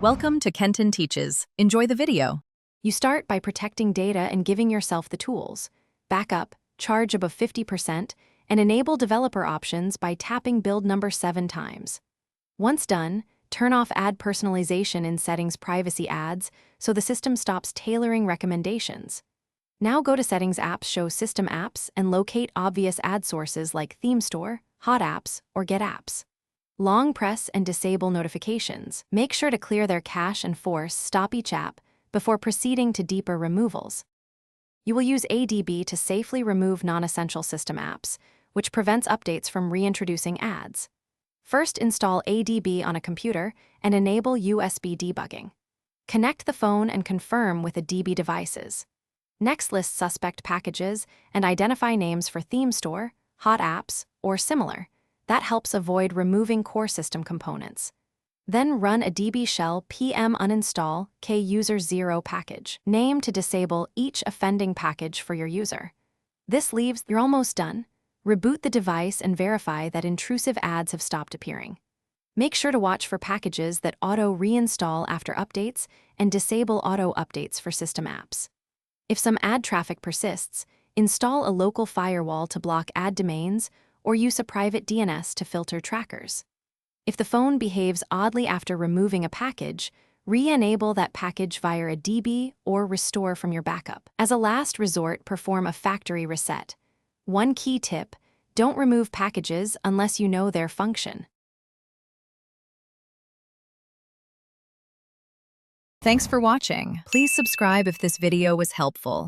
Welcome to Kenton Teaches. Enjoy the video. You start by protecting data and giving yourself the tools. Backup, charge above 50%, and enable developer options by tapping build number 7 times. Once done, turn off ad personalization in Settings Privacy Ads so the system stops tailoring recommendations. Now go to Settings Apps, Show System Apps, and locate obvious ad sources like Theme Store, Hot Apps, or Get Apps. Long press and disable notifications. Make sure to clear their cache and force stop each app before proceeding to deeper removals. You will use ADB to safely remove non-essential system apps, which prevents updates from reintroducing ads. First, install ADB on a computer and enable USB debugging. Connect the phone and confirm with the DB devices. Next, list suspect packages and identify names for Theme Store, Hot Apps, or similar. That helps avoid removing core system components. Then run a DB shell pm uninstall kuser0 package. Name to disable each offending package for your user. This leaves you're almost done. Reboot the device and verify that intrusive ads have stopped appearing. Make sure to watch for packages that auto-reinstall after updates and disable auto-updates for system apps. If some ad traffic persists, install a local firewall to block ad domains or use a private DNS to filter trackers. If the phone behaves oddly after removing a package, re-enable that package via a DB or restore from your backup. As a last resort, perform a factory reset. One key tip: don't remove packages unless you know their function. Thanks for watching. Please subscribe if this video was helpful.